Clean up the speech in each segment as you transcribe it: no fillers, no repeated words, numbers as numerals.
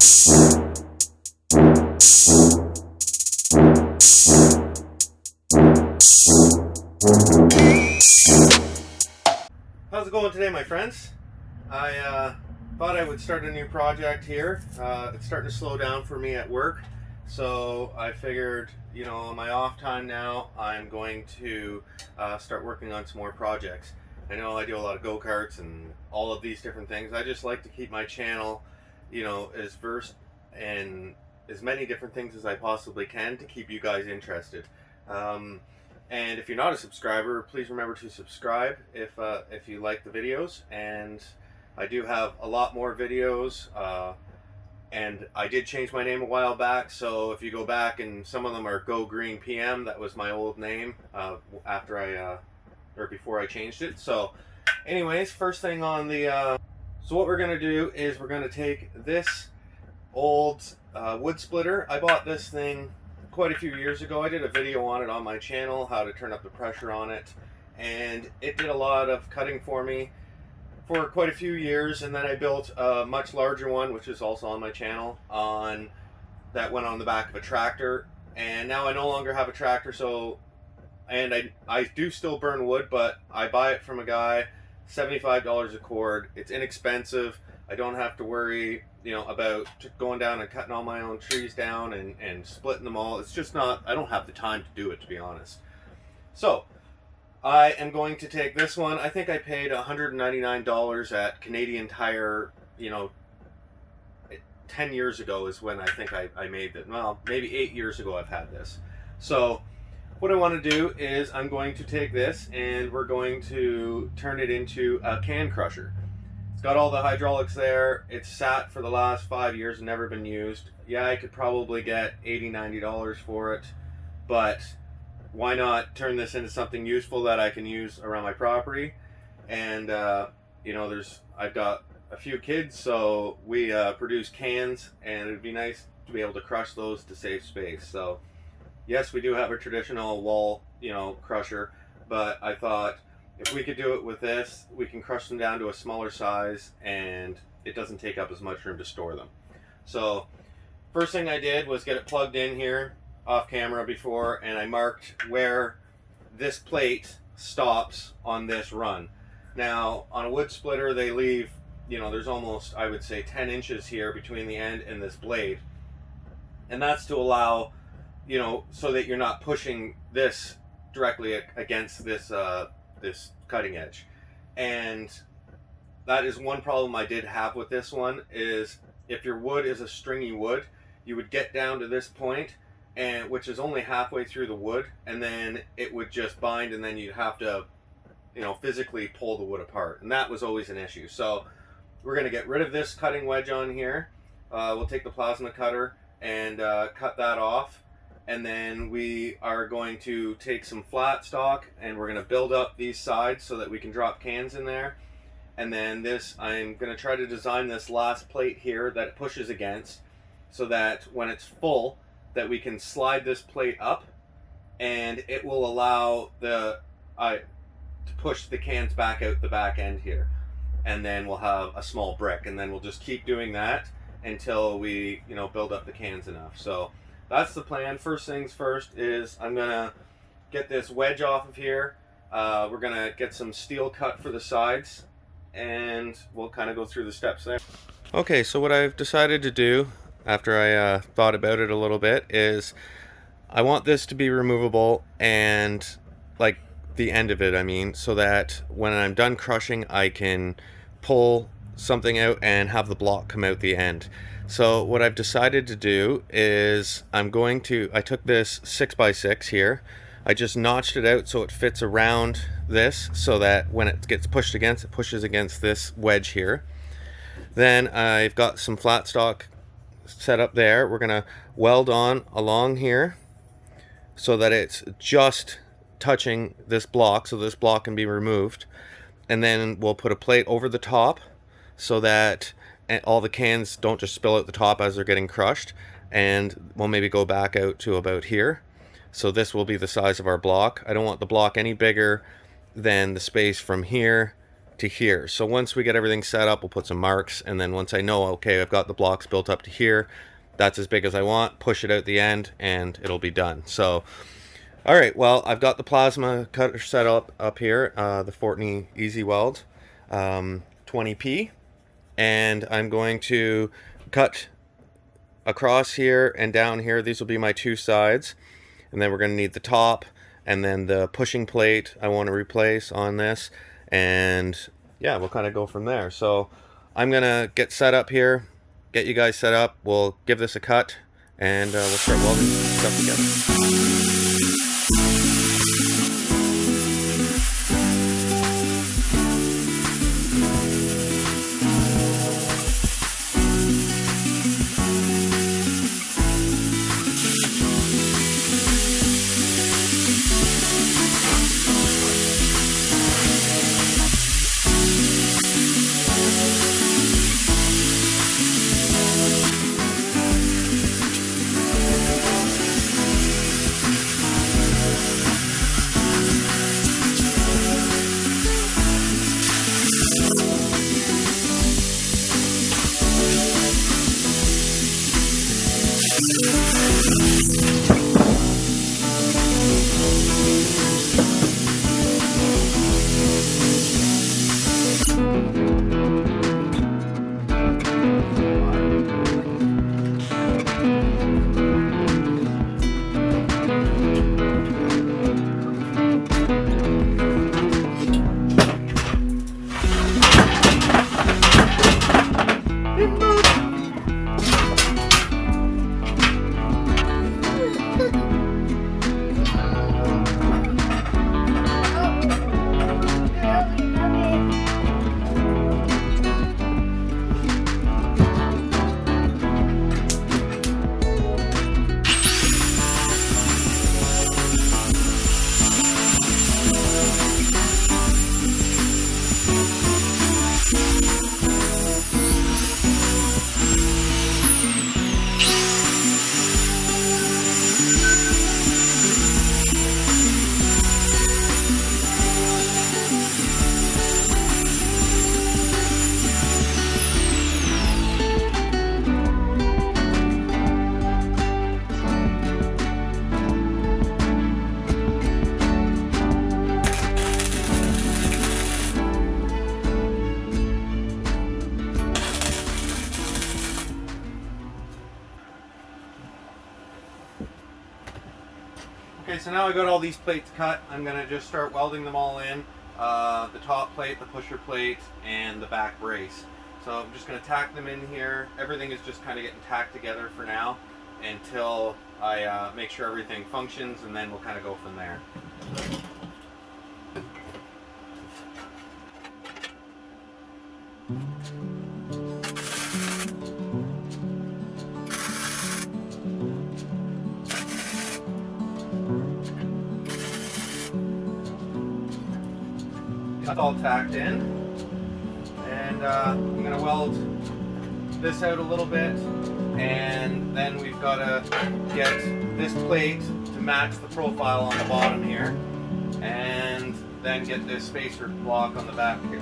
How's it going today, my friends? I thought I would start a new project here. It's starting to slow down for me at work, so I figured, you know, on my off time now, I'm going to start working on some more projects. I know I do a lot of go-karts and all of these different things. I just like to keep my channel, you know, as versed in as many different things as I possibly can to keep you guys interested. And if you're not a subscriber, please remember to subscribe if you like the videos. And I do have a lot more videos, and I did change my name a while back, so if you go back, and some of them are Go Green PM, that was my old name before I changed it. So anyways, first thing on the so what we're going to do is we're going to take this old wood splitter. I bought this thing quite a few years ago. I did a video on it on my channel, how to turn up the pressure on it, and it did a lot of cutting for me for quite a few years. And then I built a much larger one, which is also on my channel, that went on the back of a tractor. And now I no longer have a tractor, and I do still burn wood, but I buy it from a guy, $75 a cord. It's inexpensive. I don't have to worry, you know, about going down and cutting all my own trees down and splitting them all. It's just not, I don't have the time to do it, to be honest. So I am going to take this one. I think I paid $199 at Canadian Tire, you know, 10 years ago is when I think I made it. Well, maybe 8 years ago I've had this. So what I want to do is I'm going to take this and we're going to turn it into a can crusher. It's got all the hydraulics there. It's sat for the last 5 years and never been used. Yeah, I could probably get $80, $90 for it, but why not turn this into something useful that I can use around my property? And you know, I've got a few kids, so we produce cans, and it'd be nice to be able to crush those to save space. So yes, we do have a traditional wall, you know, crusher, but I thought if we could do it with this, we can crush them down to a smaller size, and it doesn't take up as much room to store them. So first thing I did was get it plugged in here off camera before, and I marked where this plate stops on this run. Now on a wood splitter, they leave, you know, there's almost, I would say, 10 inches here between the end and this blade, and that's to allow, you know, so that you're not pushing this directly against this this cutting edge. And that is one problem I did have with this one, is if your wood is a stringy wood, you would get down to this point, and which is only halfway through the wood, and then it would just bind, and then you'd have to, you know, physically pull the wood apart, and that was always an issue. So we're going to get rid of this cutting wedge on here. We'll take the plasma cutter and cut that off. And then we are going to take some flat stock and we're going to build up these sides so that we can drop cans in there. And then this, I'm going to try to design this last plate here that it pushes against, so that when it's full, that we can slide this plate up, and it will allow to push the cans back out the back end here. And then we'll have a small brick, and then we'll just keep doing that until we, you know, build up the cans enough. So that's the plan. First things first is I'm gonna get this wedge off of here. We're gonna get some steel cut for the sides, and we'll kind of go through the steps there. Okay, so what I've decided to do after I thought about it a little bit is I want this to be removable, and like the end of it, I mean, so that when I'm done crushing, I can pull something out and have the block come out the end. So what I've decided to do is I took this 6x6 here, I just notched it out so it fits around this, so that when it gets pushed against, it pushes against this wedge here. Then I've got some flat stock set up there. We're gonna weld on along here so that it's just touching this block, so this block can be removed. And then we'll put a plate over the top so that all the cans don't just spill out the top as they're getting crushed, and we'll maybe go back out to about here. So this will be the size of our block. I don't want the block any bigger than the space from here to here. So once we get everything set up, we'll put some marks, and then once I know, okay, I've got the blocks built up to here, that's as big as I want, push it out the end, and it'll be done. So, all right, well, I've got the plasma cutter set up here, the Fortney Easy Weld 20P, and I'm going to cut across here and down here. These will be my two sides, and then we're going to need the top and then the pushing plate I want to replace on this, and yeah, we'll kind of go from there. So I'm gonna get set up here, get you guys set up, we'll give this a cut, and we'll start welding stuff together. Okay, so now I got all these plates cut. I'm gonna just start welding them all in. The top plate, the pusher plate, and the back brace. So I'm just gonna tack them in here. Everything is just kind of getting tacked together for now until I make sure everything functions, and then we'll kind of go from there. That's all tacked in, and I'm going to weld this out a little bit, and then we've got to get this plate to match the profile on the bottom here, and then get this spacer block on the back here.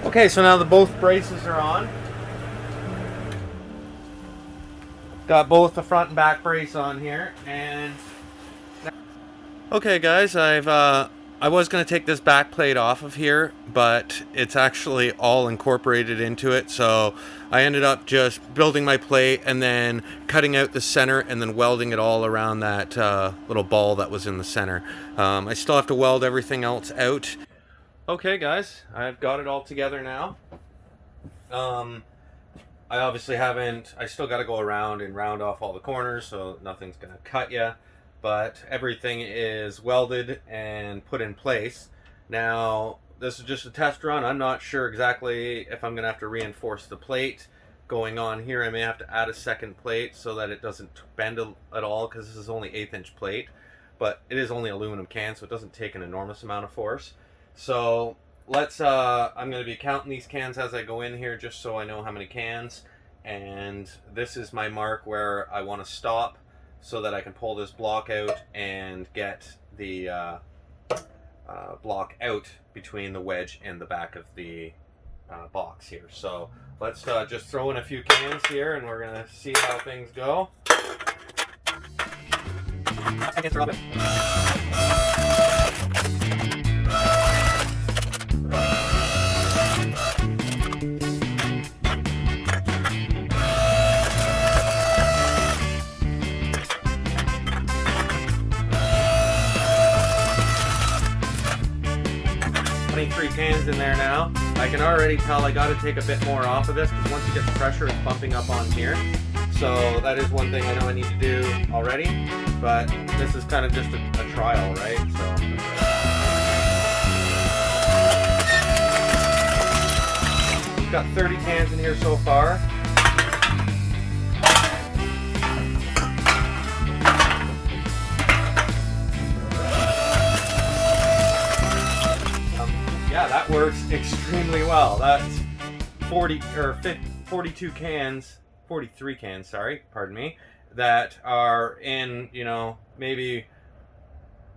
Okay, so now both braces are on. Got both the front and back brace on here, and okay guys, I've I was going to take this back plate off of here, but it's actually all incorporated into it, so I ended up just building my plate and then cutting out the center and then welding it all around that little ball that was in the center. I still have to weld everything else out. Okay guys, I've got it all together now. I obviously haven't, I still got to go around and round off all the corners so nothing's going to cut you. But everything is welded and put in place. Now, this is just a test run. I'm not sure exactly if I'm going to have to reinforce the plate going on here. I may have to add a second plate so that it doesn't bend at all, because this is only 1/8" plate. But it is only aluminum can, so it doesn't take an enormous amount of force. So let's, I'm going to be counting these cans as I go in here just so I know how many cans. And this is my mark where I want to stop, so that I can pull this block out and get the block out between the wedge and the back of the box here. So let's just throw in a few cans here and we're going to see how things go. Three cans in there now. I can already tell I got to take a bit more off of this, because once it gets pressure, it's bumping up on here. So that is one thing I know I need to do already, but this is kind of just a trial, right? So we've got 30 cans in here so far. Yeah, that works extremely well. That's 42 cans, 43 cans, sorry, pardon me, that are in, you know, maybe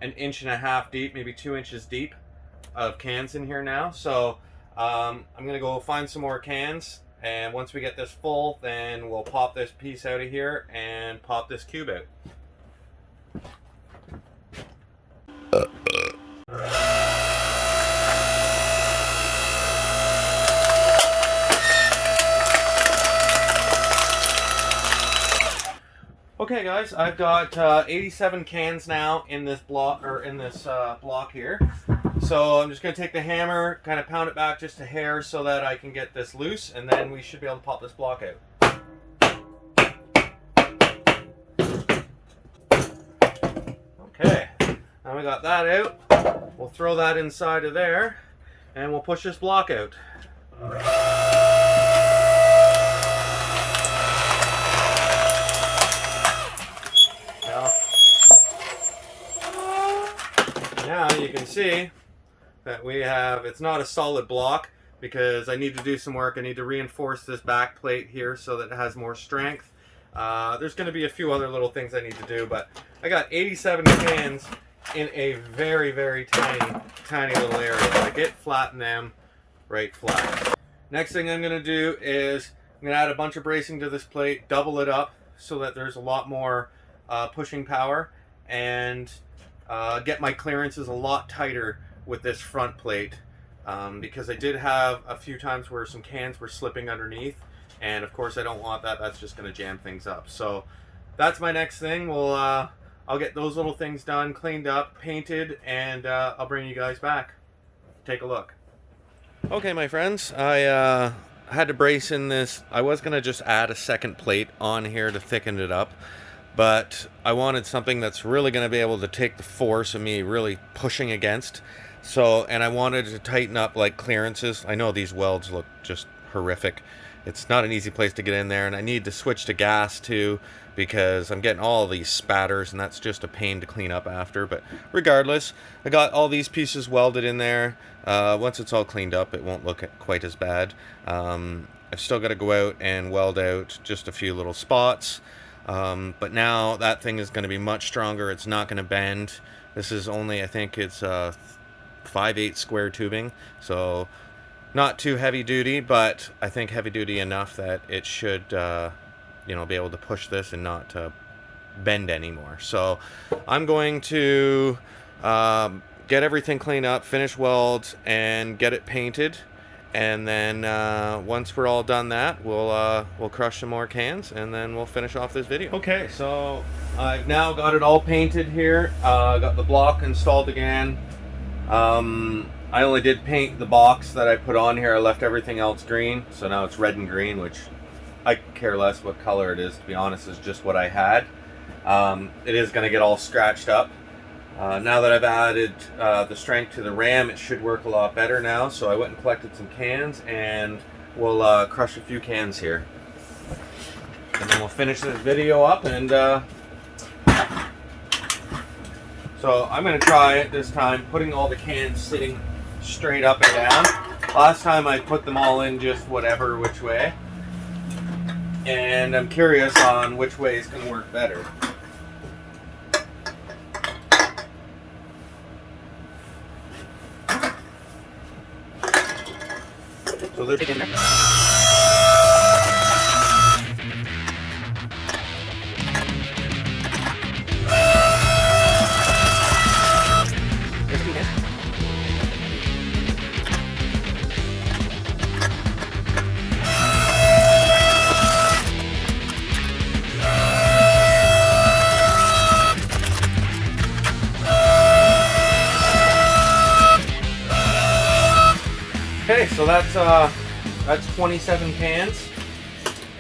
1.5 inches deep, maybe 2 inches deep of cans in here now. So I'm gonna go find some more cans, and once we get this full, then we'll pop this piece out of here and pop this cube out. Okay guys, I've got 87 cans now in this block, block here. So I'm just going to take the hammer, kind of pound it back just a hair so that I can get this loose, and then we should be able to pop this block out. Okay, now we got that out. We'll throw that inside of there, and we'll push this block out. Now you can see that we have, it's not a solid block because I need to do some work. I need to reinforce this back plate here so that it has more strength. There's going to be a few other little things I need to do, but I got 87 cans in a very, very tiny little area. Like, it flattened them right flat. Next thing I'm going to do is I'm going to add a bunch of bracing to this plate, double it up so that there's a lot more pushing power, and get my clearances a lot tighter with this front plate, because I did have a few times where some cans were slipping underneath, and of course I don't want that. That's just going to jam things up. So that's my next thing. I'll get those little things done, cleaned up, painted, and I'll bring you guys back. Take a look. Okay, my friends, I had to brace in this. I was going to just add a second plate on here to thicken it up, but I wanted something that's really going to be able to take the force of me really pushing against. So, and I wanted to tighten up like clearances. I know these welds look just horrific. It's not an easy place to get in there, and I need to switch to gas too, because I'm getting all these spatters, and that's just a pain to clean up after. But regardless, I got all these pieces welded in there. Once it's all cleaned up, it won't look quite as bad. I've still got to go out and weld out just a few little spots. But now that thing is going to be much stronger. It's not going to bend. This is only, I think it's 5/8 square tubing, so not too heavy duty, but I think heavy duty enough that it should, you know, be able to push this and not bend anymore. So I'm going to get everything cleaned up, finish weld, and get it painted. And then once we're all done that, we'll crush some more cans, and then we'll finish off this video. Okay, so I've now got it all painted here. Got the block installed again. I only did paint the box that I put on here. I left everything else green, so now it's red and green, which I care less what color it is, to be honest. It's just what I had. It is going to get all scratched up. Now that I've added the strength to the ram, it should work a lot better now. So I went and collected some cans, and we'll crush a few cans here. And then we'll finish this video up. And so I'm going to try it this time, putting all the cans sitting straight up and down. Last time I put them all in just whatever which way. And I'm curious on which way is going to work better. So they're in there. Okay, so that's 27 cans,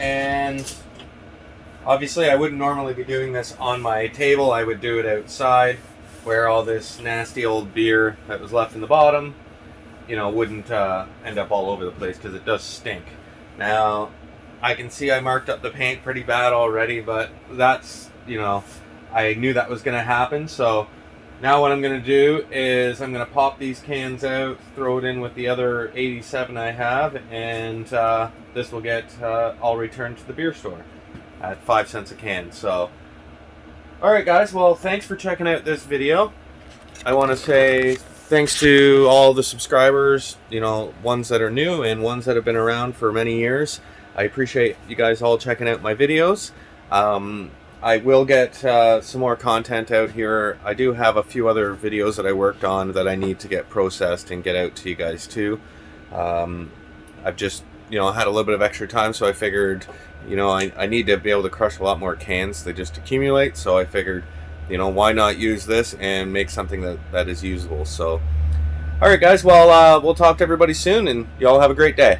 and obviously I wouldn't normally be doing this on my table. I would do it outside, where all this nasty old beer that was left in the bottom, you know, wouldn't end up all over the place, because it does stink. Now, I can see I marked up the paint pretty bad already, but that's, you know, I knew that was going to happen. So now what I'm going to do is I'm going to pop these cans out, throw it in with the other 87 I have, and this will get all returned to the beer store at 5 cents a can. So, alright guys, well, thanks for checking out this video. I want to say thanks to all the subscribers, you know, ones that are new and ones that have been around for many years. I appreciate you guys all checking out my videos. I will get some more content out here. I do have a few other videos that I worked on that I need to get processed and get out to you guys too. I've just, you know, had a little bit of extra time, so I figured, you know, I need to be able to crush a lot more cans. They just accumulate, so I figured, you know, why not use this and make something that is usable. So, alright guys, well, we'll talk to everybody soon, and y'all have a great day.